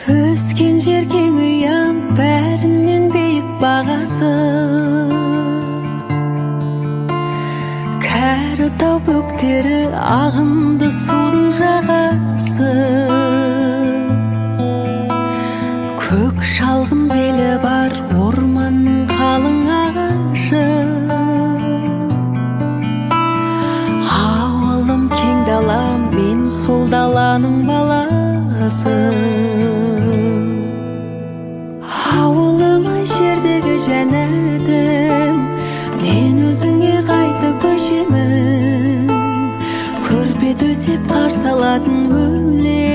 Өскен жерге ұям бәрінен биік бағасы. Кәрі тау бөктері ағынды судың жағасы. Көк шалғын белі бар орманның қалың ағашы. Ауылым кең дала, мен сол даланың баласы. Ауылыма жердегі жәннатым, мен өзіңе қайта көшемін. Көрпе төсеп қарсы алатын өлең